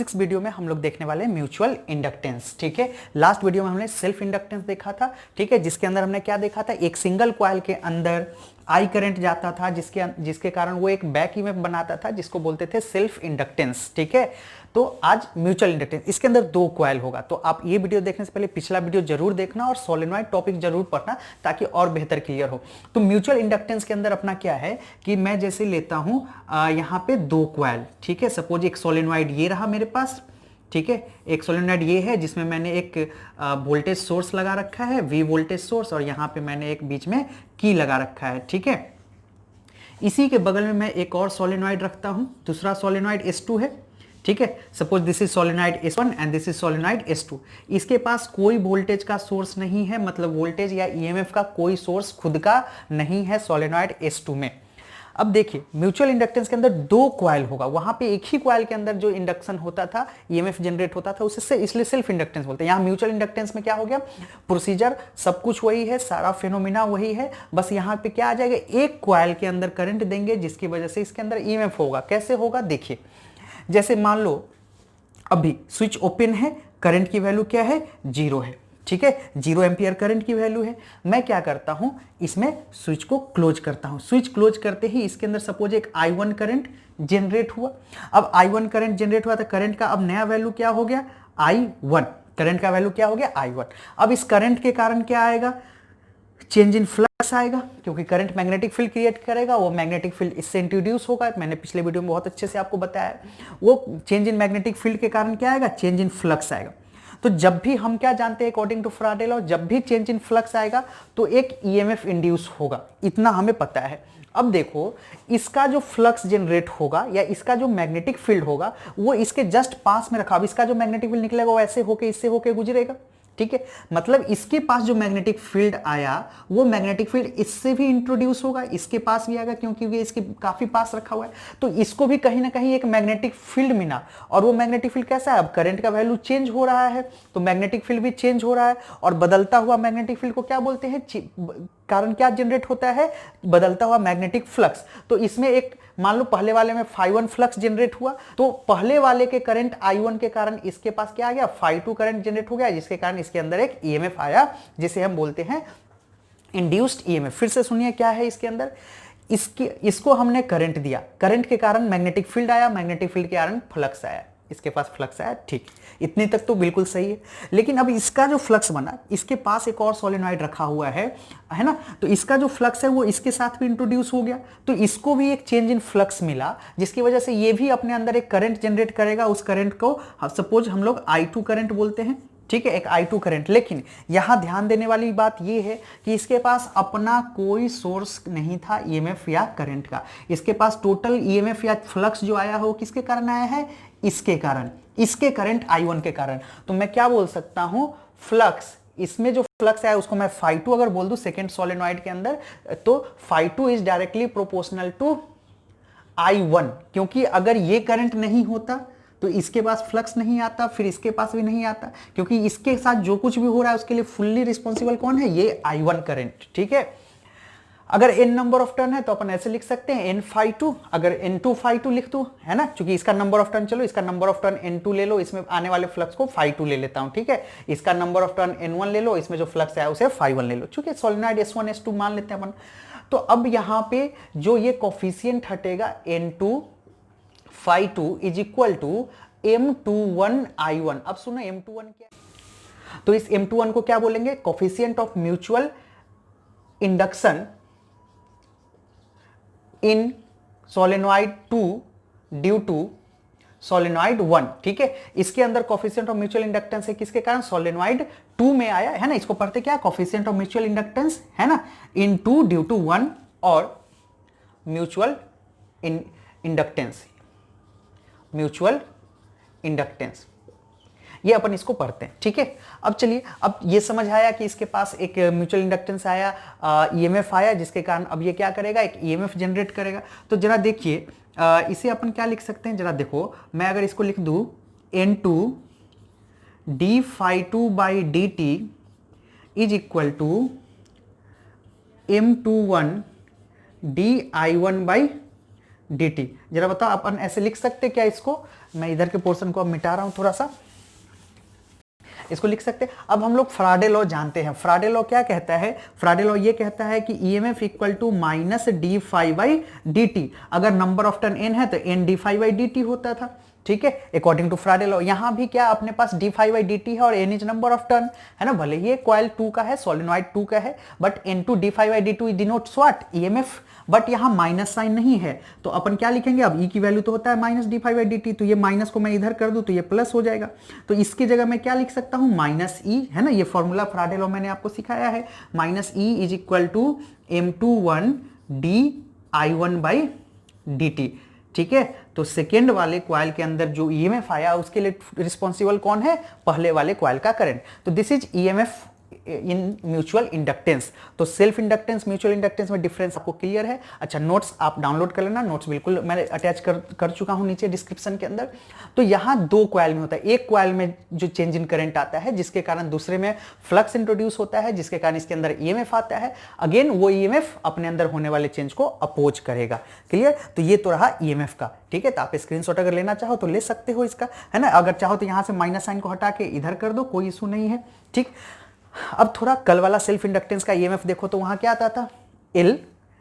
6 video में हम लोग देखने वाले हैं म्यूचुअल इंडक्टेंस। ठीक है, लास्ट वीडियो में हमने सेल्फ इंडक्टेंस देखा था। ठीक है, जिसके अंदर हमने क्या देखा था, एक सिंगल कॉइल के अंदर आई करंट जाता था जिसके कारण वो एक बैक ईएमएफ बनाता था जिसको बोलते थे सेल्फ इंडक्टेंस। ठीक है, तो आज म्यूचुअल इंडक्टेंस, इसके अंदर 2 कॉइल होगा। तो आप ये वीडियो देखने से पहले पिछला वीडियो जरूर देखना और सोलेनॉइड टॉपिक जरूर पढ़ना ताकि और बेहतर क्लियर हो। तो म्यूचुअल इंडक्टेंस के अंदर अपना क्या है कि मैं जैसे लेता हूं यहां पे 2 कॉइल। ठीक है, सपोज एक सोलेनॉइड ये रहा मेरे पास। ठीक है, एक सोलेनॉइड ये है जिसमें मैंने एक वोल्टेज सोर्स लगा रखा है, वी वोल्टेज सोर्स, और यहां पे मैंने एक बीच में की लगा रखा है। ठीक है, इसी के बगल में मैं एक और सोलेनॉइड रखता हूं, दूसरा सोलेनॉइड S2 है। ठीक है, suppose this is solenoid S1 and this is solenoid S2। इसके पास कोई वोल्टेज का सोर्स नहीं है, मतलब वोल्टेज या ईएमएफ का कोई सोर्स खुद का नहीं है सोलेनॉइड S2 में। अब देखिए, म्यूचुअल इंडक्टेंस के अंदर 2 कॉइल होगा, वहां पे एक ही कॉइल के अंदर जो इंडक्शन होता था, ईएमएफ जनरेट होता था, उसे इसलिए सेल्फ इंडक्टेंस बोलते हैं। यहां म्यूचुअल इंडक्टेंस में क्या हो गया, प्रोसीजर सब कुछ वही है, सारा फेनोमेना वही है, बस यहां पे क्या आ जाएगा, एक कॉइल के अंदर करंट देंगे जिसकी वजह से इसके अंदर ईएमएफ होगा। कैसे होगा देखिए, जैसे मान लो अभी स्विच ओपन है, करंट की वैल्यू क्या है, 0 है। ठीक है, 0 एम्पियर करंट की वैल्यू है। मैं क्या करता हूं, इसमें स्विच को क्लोज करता हूं। स्विच क्लोज करते ही इसके अंदर सपोज एक I1 करंट जनरेट हुआ। अब I1 करंट जनरेट हुआ तो करंट का अब नया वैल्यू क्या हो गया, I1। करंट का वैल्यू क्या हो गया, I1। अब इस करंट के कारण क्या आएगा, चेंज इन फ्लक्स आएगा, क्योंकि करंट मैग्नेटिक फील्ड क्रिएट करेगा, वो मैग्नेटिक फील्ड इससे इंट्रोड्यूस होगा। मैंने पिछले वीडियो में बहुत अच्छे से आपको बताया, वो चेंज इन मैग्नेटिक फील्ड के कारण क्या आएगा, चेंज इन फ्लक्स आएगा। तो जब भी हम क्या जानते हैं अकॉर्डिंग टू फैराडे लॉ, जब भी चेंज इन फ्लक्स आएगा तो एक ईएमएफ इंड्यूस होगा, इतना हमें पता है। अब देखो, इसका जो फ्लक्स जनरेट होगा या इसका जो मैग्नेटिक फील्ड होगा वो इसके जस्ट पास में रखा। अब इसका जो मैग्नेटिक फील्ड निकलेगा वो ऐसे होके इससे होके गुजरेगा। ठीक है, मतलब इसके पास जो मैग्नेटिक फील्ड आया वो मैग्नेटिक फील्ड इससे भी इंट्रोड्यूस होगा, इसके पास भी आएगा क्योंकि ये इसके काफी पास रखा हुआ है, तो इसको भी कहीं ना कहीं एक मैग्नेटिक फील्ड मिला। और वो मैग्नेटिक फील्ड कैसा है, अब करंट का वैल्यू चेंज हो रहा है तो मैग्नेटिक फील्ड भी चेंज हो रहा है, और बदलता हुआ मैग्नेटिक फील्ड को क्या बोलते हैं, कारण क्या जनरेट होता है, बदलता हुआ मैग्नेटिक फ्लक्स। तो इसमें एक मान लो पहले वाले में φ1 फ्लक्स जनरेट हुआ, तो पहले वाले के करंट I1 के कारण इसके पास क्या आ गया, φ2 करंट जनरेट हो गया, जिसके कारण इसके अंदर एक ईएमएफ आया जिसे हम बोलते हैं इंड्यूस्ड ईएमएफ। फिर से सुनिए क्या है इसके अंदर, इसको हमने करंट दिया, करंट के कारण मैग्नेटिक फील्ड आया, मैग्नेटिक फील्ड के कारण फ्लक्स आया, इसके पास फ्लक्स आया। ठीक, इतनी तक तो बिल्कुल सही है। लेकिन अब इसका जो फ्लक्स बना, इसके पास एक और सोलेनॉइड रखा हुआ है ना, तो इसका जो फ्लक्स है वो इसके साथ भी इंट्रोड्यूस हो गया, तो इसको भी एक चेंज इन फ्लक्स मिला जिसकी वजह से ये भी अपने अंदर एक करंट जनरेट करेगा। उस करंट को सपोज हम लोग I2 करंट बोलते हैं। ठीक है, एक I2 करंट। लेकिन यहां ध्यान देने वाली बात यह है कि इसके पास अपना कोई सोर्स नहीं था ईएमएफ या करंट का। इसके पास टोटल ईएमएफ या फ्लक्स जो आया हो किसके कारण आया है, इसके कारण, इसके करंट I1 के कारण। तो मैं क्या बोल सकता हूं, फ्लक्स, इसमें जो फ्लक्स आया उसको मैं φ2 अगर बोल दूं सेकेंड सोलेनॉइड के अंदर, तो φ2 is directly proportional to I1, क्योंकि अगर ये करंट नहीं होता तो इसके पास फ्लक्स नहीं आता, फिर इसके पास भी नहीं आता, क्योंकि इसके साथ जो कुछ भी हो रहा है उसके लिए फुल्ली रिस्पॉन्सिबल कौन है, ये I1 करंट। ठीक है, अगर n नंबर ऑफ टर्न है तो अपन ऐसे लिख सकते हैं n φ2, अगर n2 φ2 लिख दो, है ना, क्योंकि इसका नंबर ऑफ टर्न, चलो इसका नंबर ऑफ टर्न n2 ले लो, इसमें आने वाले फ्लक्स को φ2 ले लेता हूं। ठीक है, इसका नंबर ऑफ टर्न n1 ले लो, इसमें जो फ्लक्स है उसे φ1 ले लो, चूंकि सोलेनॉइड S1 S2 मान लेते हैं अपन। तो अब यहां पे जो ये कोफिशिएंट हटेगा n2 φ2 is equal to M21 I1। अब सुनो M21 क्या है, तो इस M21 को क्या बोलेंगे, coefficient of mutual induction in solenoid 2 due to solenoid 1। ठीक है, इसके अंदर कोफिशिएंट ऑफ म्यूचुअल इंडक्टेंस है किसके कारण, सोलेनॉइड 2 में आया है ना, इसको पढ़ते क्या, कोफिशिएंट ऑफ म्यूचुअल इंडक्टेंस, है ना, इन 2 ड्यू टू 1 और म्यूचुअल इंडक्टेंस, म्यूचुअल इंडक्टेंस, ये अपन इसको पढ़ते हैं। ठीक है, अब चलिए, अब ये समझ आया कि इसके पास एक म्यूचुअल इंडक्टेंस आया, ईएमएफ आया, जिसके कारण अब ये क्या करेगा, एक ईएमएफ जनरेट करेगा। तो जरा देखिए, इसे अपन क्या लिख सकते हैं, जरा देखो, मैं अगर इसको लिख दूं N2 d φ2 by dt is equal to M21 d I1 by dt। जरा बताओ अपन ऐसे लिख सकते क्या इसको? मैं इधर के पोर्शन को अब मिटा रहा हूं थोड़ा सा, इसको लिख सकते हैं। अब हम लोग फ्राडे लॉ जानते हैं। फ्राडे लॉ क्या कहता है? फ्राडे लॉ ये कहता है कि EMF equal to minus d phi by d t. अगर नंबर ऑफ टर्न n है तो n d phi by d t होता था, ठीक है, अकॉर्डिंग टू फ्राडे लॉ। यहां भी क्या अपने पास d phi by d t है और n is number of turn, है ना। भले ये कॉइल 2 का है, सोलेनॉइड 2 का है, but n2 d phi by d two denotes what? EMF. But यहाँ माइनस साइन नहीं है, तो अपन क्या लिखेंगे? अब e की वैल्यू तो होता है minus d phi by d t, तो ये माइनस को मैं इधर कर दूं तो ये प्लस हो जाएगा। तो इसकी जगह मैं क्या लिख सकता हूं? माइनस ई, है ना, ये फॉर्मूला फ्राडे लॉ मैंने आपको सिखाया है। Minus e is equal to m21 d I one by d t, ठीक है। तो सेकेंड वाले कॉइल के अंदर जो ईएमएफ आया उसके लिए रिस्पॉन्सिबल कौन है? पहले वाले कॉइल का करंट। तो this is EMF in mutual inductance. तो सेल्फ इंडक्टेंस म्यूचुअल इंडक्टेंस में डिफरेंस आपको क्लियर है? अच्छा, नोट्स आप डाउनलोड कर लेना, नोट्स बिल्कुल मैंने अटैच कर चुका हूं नीचे डिस्क्रिप्शन के अंदर। तो यहां दो कॉइल में होता है, एक कॉइल में जो चेंज इन करंट आता है जिसके कारण दूसरे में फ्लक्स इंट्रोड्यूस होता है, जिसके कारण इसके अंदर ईएमएफ आता है। अगेन वो ईएमएफ अपने अंदर होने वाले चेंज को अपोज करेगा। क्लियर? तो ये तो रहा ईएमएफ का, ठीक है। तो आप स्क्रीनशॉट अगर लेना चाहो तो ले सकते हो इसका, है ना। अगर चाहो तो यहां से माइनस साइन को हटा के इधर कर दो, कोई इशू नहीं है, ठीक। अब थोड़ा कल वाला सेल्फ इंडक्टेंस का ईएमएफ देखो तो वहां क्या आता था? L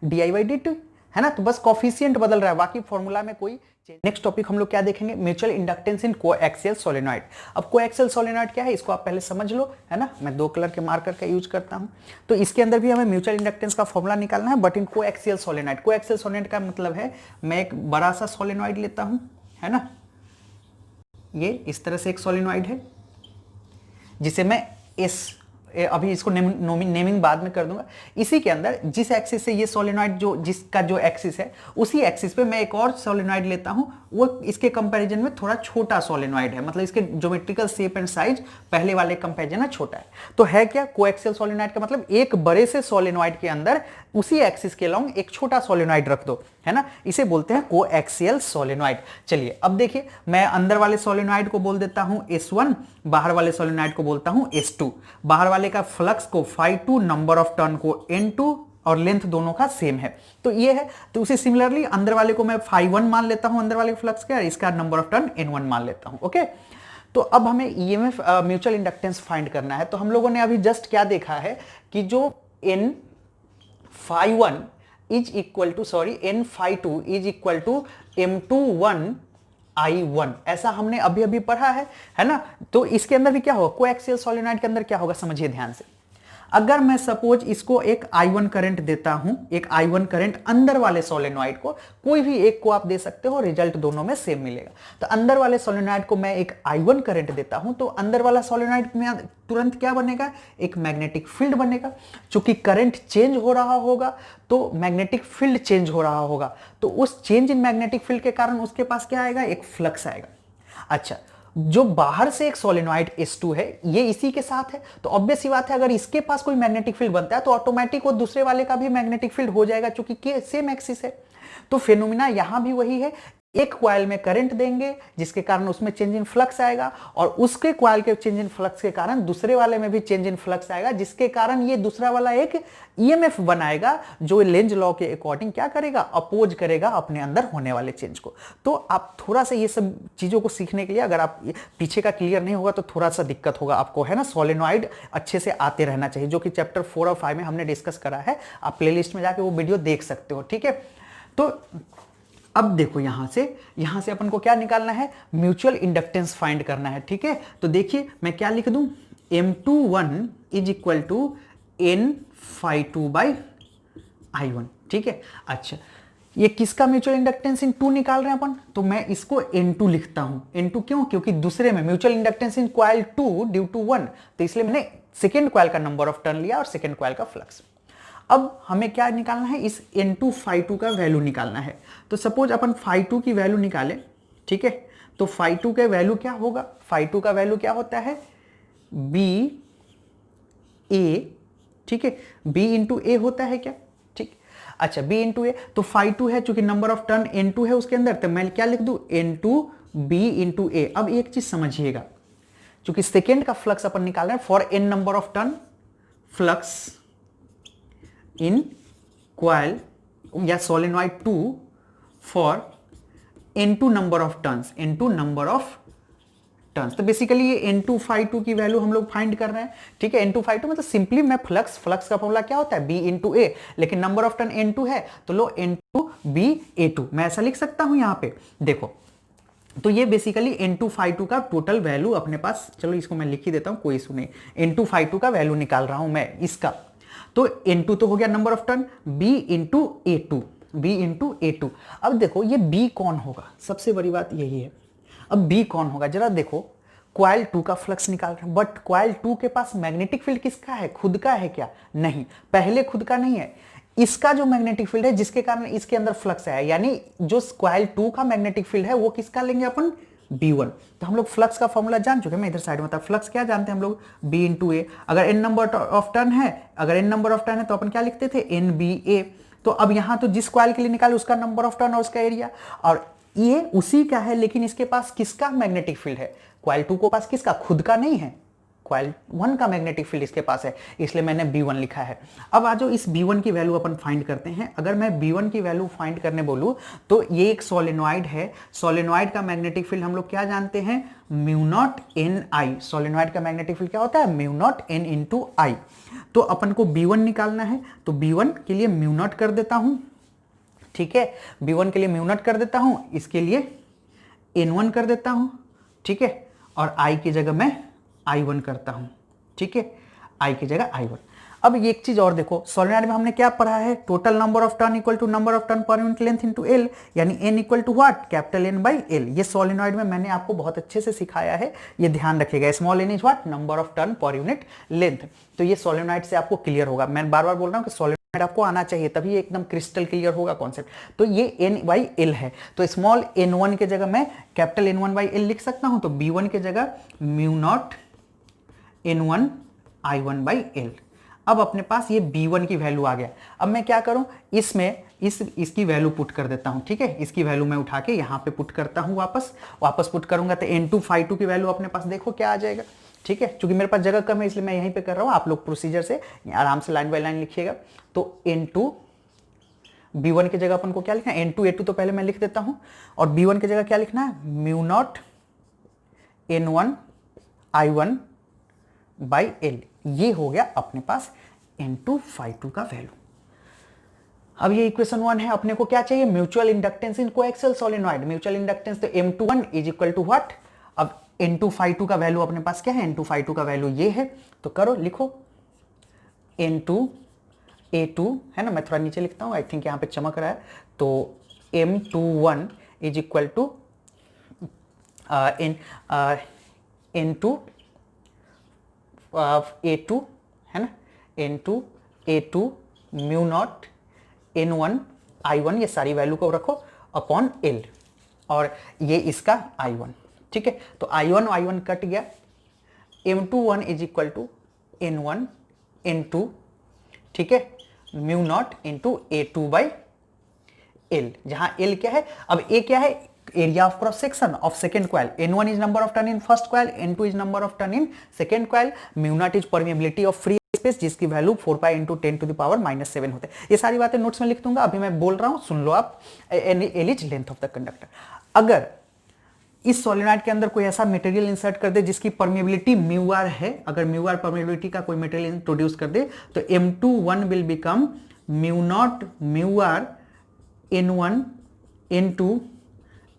D by d t, है ना। तो बस कॉफिशिएंट बदल रहा है, बाकी फॉर्मूला में कोई। नेक्स्ट टॉपिक हम लोग क्या देखेंगे? म्यूचुअल इंडक्टेंस इन कोएक्सियल सोलेनॉइड। अब कोएक्सियल सोलेनॉइड क्या है इसको आप पहले समझ लो, है ना। मैं 2 कलर के मार्कर का यूज करता हूं। तो इसके अंदर भी हमें म्यूचुअल इंडक्टेंस का फॉर्मूला निकालना है, but in coaxial solenoid. Coaxial solenoid का मतलब है मैं एक बड़ा सा सोलेनॉइड लेता हूं, है ना। ये इस तरह से एक सोलेनॉइड है जिसे मैं अभी इसको नेमिंग बाद में कर दूंगा। इसी के अंदर जिस एक्सिस से ये सोलेनॉइड जिसका जो एक्सिस है उसी एक्सिस पे मैं एक और सोलेनॉइड लेता हूं, वो इसके कंपैरिजन में थोड़ा छोटा सोलेनॉइड है, मतलब इसके ज्योमेट्रिकल शेप एंड साइज पहले वाले कंपैरिजन में छोटा है। तो है क्या कोएक्सियल सोलेनॉइड का मतलब? एक बड़े से सोलेनॉइड के अंदर उसी एक्सिस के अलोंग एक छोटा सोलेनॉइड रख दो, है ना। इसे बोलते हैं कोएक्सियल सोलेनॉइड। चलिए अब देखिए, मैं अंदर वाले सोलेनॉइड को बोल देता हूं S1, बाहर वाले सोलेनॉइड को बोलता हूं S2। बाहर वाले का फ्लक्स को φ2, नंबर ऑफ टर्न को N2 और लेंथ दोनों का सेम है, तो ये है। तो उसे सिमिलरली अंदर वाले को मैं φ1 मान लेता हूं, अंदर वाले फ्लक्स का, इसका नंबर ऑफ टर्न N1 मान लेता हूं, ओके। तो अब हमें ईएमएफ म्यूचुअल इंडक्टेंस फाइंड करना है। तो हम लोगों ने अभी जस्ट क्या देखा है कि जो N φ1 is equal to N φ2 is equal to M21 I1, ऐसा हमने अभी अभी पढ़ा है ना। तो इसके अंदर भी क्या होगा? कोएक्सियल सोलेनॉइड के अंदर क्या होगा समझिए ध्यान से। अगर मैं सपोज इसको एक I1 करंट देता हूं, एक I1 करंट अंदर वाले सोलेनॉइड को, कोई भी एक को आप दे सकते हो, रिजल्ट दोनों में सेम मिलेगा। तो अंदर वाले सोलेनॉइड को मैं एक I1 करंट देता हूं, तो अंदर वाला सोलेनॉइड में तुरंत क्या बनेगा? एक मैग्नेटिक फील्ड बनेगा। चूंकि करंट चेंज हो रहा होगा तो मैग्नेटिक फील्ड चेंज हो रहा होगा, तो उस चेंज इन मैग्नेटिक फील्ड के कारण उसके पास क्या आएगा? एक फ्लक्स आएगा। अच्छा, जो बाहर से एक सोलेनॉइड S2 है ये इसी के साथ है, तो ऑब्वियस सी बात है अगर इसके पास कोई मैग्नेटिक फील्ड बनता है तो ऑटोमेटिक वो दूसरे वाले का भी मैग्नेटिक फील्ड हो जाएगा, क्योंकि सेम एक्सिस है। तो फेनोमेना यहां भी वही है, एक कॉइल में करंट देंगे जिसके कारण उसमें चेंज इन फ्लक्स आएगा, और उसके कॉइल के चेंज इन फ्लक्स के कारण दूसरे वाले में भी चेंज इन फ्लक्स आएगा, जिसके कारण ये दूसरा वाला एक ईएमएफ बनाएगा जो लेंज लॉ के अकॉर्डिंग क्या करेगा? अपोज करेगा अपने अंदर होने वाले चेंज को। तो आप थोड़ा सा ये सब चीजों को सीखने के लिए, अगर आप पीछे का क्लियर नहीं होगा तो थोड़ा सा दिक्कत होगा आपको, है ना। सोलेनॉइड अच्छे से आते रहना चाहिए, जो कि चैप्टर 4 और 5 में हमने डिस्कस करा है। आप प्लेलिस्ट में जाके वो वीडियो देख सकते हो, ठीक है। तो अब देखो यहां से अपन को क्या निकालना है? म्यूचुअल इंडक्टेंस फाइंड करना है, ठीक है। तो देखिए मैं क्या लिख दूं? M21 is equal to N φ2 by I1, ठीक है। अच्छा, ये किसका म्यूचुअल इंडक्टेंस इन 2 निकाल रहे हैं अपन? तो मैं इसको N2 लिखता हूं। N2 क्यों? क्योंकि दूसरे में mutual inductance in coil 2 due to 1, तो इसलिए मैंने सेकेंड कॉइल का नंबर ऑफ टर्न लिया और सेकेंड कॉइल का फ्लक्स। अब हमें क्या निकालना है? इस N2 φ2 का वैल्यू निकालना है। तो सपोज अपन φ2 की वैल्यू निकालें, ठीक है। तो φ2 का वैल्यू क्या होगा? φ2 का वैल्यू क्या होता है? B A, ठीक है। B इंटू A होता है क्या? ठीक। अच्छा, B इंटू A, तो φ2 है, चूंकि नंबर ऑफ टर्न N2 है उसके अंदर, तो मैं क्या लिख दूं? N2 B into A। अब एक चीज समझिएगा, चूंकि सेकेंड का फ्लक्स अपन निकाल रहे हैं for N number of turn flux in coil या solenoid 2 for N2 number of turns, N2 number of turns. तो बेसिकली ये N2 phi2 की वैल्यू हम लोग फाइंड कर रहे हैं, ठीक है। N2 phi2 मतलब सिंपली मैं फ्लक्स का फॉर्मूला क्या होता है, B इंटू ए, लेकिन नंबर ऑफ टर्न N2 है तो लो N2 B A2, मैं ऐसा लिख सकता हूं यहां पे, देखो। तो ये बेसिकली N2 phi2 का टोटल वैल्यू अपने पास, चलो इसको मैं लिख ही देता हूं, कोई इशू नहीं। N2 phi2 का वैल्यू निकाल रहा हूं मैं इसका, तो N2 तो हो गया number of turn, B into A2। अब देखो ये B कौन होगा, सबसे बड़ी बात यही है। अब B कौन होगा जरा देखो, कॉइल 2 का फ्लक्स निकाल रहे हैं, बट कॉइल 2 के पास मैग्नेटिक फील्ड किसका है, खुद का है क्या, नहीं, पहले खुद का नहीं है, इसका जो मैग्नेटिक फील्ड है जिसके कारण इसके अंदर फ्लक्स है, यानी जो कॉइल 2 का मैग्नेटिक फील्ड है वो किसका लेंगे अपन, B1। तो हम लोग फ्लक्स का फॉर्मूला जान चुके हैं, मैं इधर साइड में था, फ्लक्स क्या जानते हैं हम लोग, B इंटू ए। अगर n नंबर ऑफ टर्न है, तो अपन क्या लिखते थे, NBA। तो अब यहां तो जिस कॉइल के लिए निकाले उसका नंबर ऑफ टर्न और उसका एरिया, और ये उसी का है, लेकिन इसके पास किसका मैग्नेटिक फील्ड है, कॉइल 2 को पास किसका, खुद का नहीं है, कॉइल 1 का मैग्नेटिक फील्ड इसके पास है, इसलिए मैंने B1 लिखा है। अब आज इस B1 की वैल्यू अपन फाइंड करते हैं। अगर मैं B1 की वैल्यू फाइंड करने बोलूं तो ये एक सोलेनॉइड है, सोलेनॉइड का मैग्नेटिक फील्ड हम लोग क्या जानते हैं, mu not an I. Solenoid का मैग्नेटिक फील्ड क्या होता है, म्यू नॉट एन इंटू आई। तो अपन को B1 निकालना है, तो B1 के लिए म्यू नॉट कर देता हूं, ठीक है, B1 के लिए म्यू नॉट कर देता हूं, इसके लिए N1 कर देता हूं, ठीक है, और I की जगह मैं I1 करता हूं, ठीक है, I की जगह I1। अब ये एक चीज और देखो, सोलेनॉइड में हमने क्या पढ़ा है, total number of turn equal to number of turn per unit length into L, यानी N equal to what, capital N by L। ये सोलेनॉइड में मैंने आपको बहुत अच्छे से सिखाया है, ये ध्यान रखिएगा, small n is what, number of turn per unit length. तो ये सोलेनॉइड से आपको क्लियर होगा, मैं बार बार बोल रहा हूं कि सोलेनॉइड आपको आना चाहिए, तभी ये एकदम क्रिस्टल क्लियर होगा कॉन्सेप्ट। तो ये N बाई L है, तो स्मॉल n1 के जगह मैं कैपिटल N1 बाई L लिख सकता हूं, तो B1 के जगह mu naught N1 I1 by L। अब अपने पास ये B1 की वैल्यू आ गया। अब मैं क्या करूं, इसमें इसकी वैल्यू पुट कर देता हूं, ठीक है, इसकी वैल्यू मैं उठा के यहां पे पुट करता हूं, वापस पुट करूंगा तो N2 phi2 की वैल्यू अपने पास देखो क्या आ जाएगा, ठीक है। चूंकि मेरे पास जगह कम है इसलिए मैं यहीं पे कर रहा हूं, आप लोग प्रोसीजर से आराम से लाइन बाय लाइन लिखिएगा। तो N2 B1 की जगह अपन को क्या लिखना है, N2 A2 तो पहले मैं लिख देता हूं, और B1 की जगह क्या लिखना है, mu not N1 I1 by L। ये हो गया अपने पास N2 phi2 का वैल्यू। अब ये इक्वेशन 1 है, अपने को क्या चाहिए, म्यूचुअल इंडक्टेंस इन कोएक्सियल सोलेनॉइड। म्यूचुअल इंडक्टेंस तो M21 is equal to what, अब N2 phi2 का वैल्यू अपने पास क्या है, N2 phi2 का वैल्यू ये है, तो करो लिखो N2 A2 है ना, मैं थोड़ा नीचे लिखता हूं, आई थिंक यहां पे चमक रहा है, तो M21 is equal to N2 A2 है ना, N2 A2 mu naught N1 I1, ये सारी वैल्यू को रखो अपॉन L, और ये इसका I1, ठीक है। तो I1 कट गया, M21 is equal to N1 N2, ठीक है, mu naught into A2 by L, जहां L क्या है, अब A क्या है, area of cross section of second coil. N1 is number of turn in first coil, N2 is number of turn in second coil, mu naught is permeability of free space जिसकी value 4 pi into 10 to the power -7 होते हैं। ये सारी बातें notes में लिख दूंगा, अभी मैं बोल रहा हूं सुन लो आप। L is length of the conductor. अगर इस सोलेनॉइड के अंदर कोई ऐसा मटेरियल इंसर्ट कर दे जिसकी परमेबिलिटी म्यू आर है, अगर म्यू आर परमेबिलिटी का कोई मटेरियल इंट्रोड्यूस कर दे, तो M21 will become mu not mu r N1 N2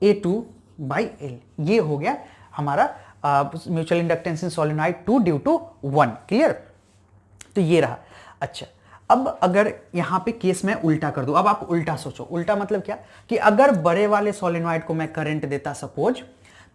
A2 by L। ये हो गया हमारा mutual inductance in solenoid 2 due to 1। Clear, तो ये रहा। अच्छा, अब अगर यहां पे केस में उल्टा कर दूं, अब आप उल्टा सोचो, उल्टा मतलब क्या, कि अगर बड़े वाले सोलेनॉइड को मैं करंट देता सपोज,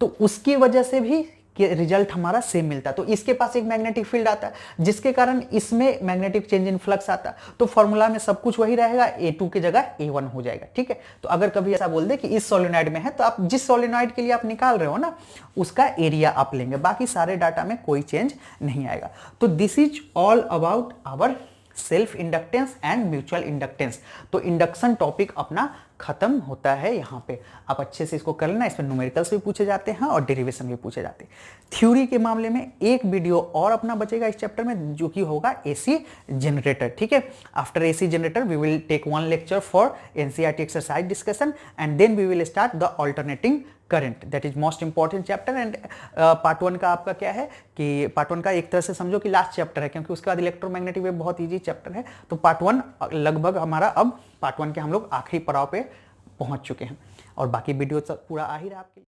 तो उसकी वजह से भी रिजल्ट हमारा सेम मिलता, तो इसके पास एक मैग्नेटिक फील्ड आता है जिसके कारण इसमें मैग्नेटिक चेंज इन फ्लक्स आता, तो फॉर्मूला में सब कुछ वही रहेगा, A2 की जगह A1 हो जाएगा, ठीक है। तो अगर कभी ऐसा बोल दे कि इस सोलेनॉइड में है, तो आप जिस सोलेनॉइड के लिए आप निकाल रहे हो ना, उसका एरिया आप लेंगे, बाकी सारे डाटा में कोई चेंज नहीं आएगा। तो this is all about our self inductance and mutual inductance. तो इंडक्शन टॉपिक अपना खत्म होता है यहाँ पे। आप अच्छे से इसको कर लेना, इसमें न्यूमेरिकल्स भी पूछे जाते हैं और डेरिवेशन भी पूछे जाते हैं। थ्योरी के मामले में एक वीडियो और अपना बचेगा इस चैप्टर में, जो कि होगा एसी जनरेटर, ठीक है। After AC generator we will take one lecture for NCERT exercise discussion and then we will start the alternating current, that is most important chapter. And part 1 का आपका क्या है कि पार्ट 1 का एक तरह से समझो कि लास्ट चैप्टर है, क्योंकि उसके बाद इलेक्ट्रोमैग्नेटिक वेव बहुत इजी चैप्टर है। तो पार्ट 1 लगभग हमारा, अब पार्ट 1 के हम लोग आखिरी पड़ाव पे पहुंच चुके हैं और बाकी वीडियो पूरा आ ही रहा है आपके लिए।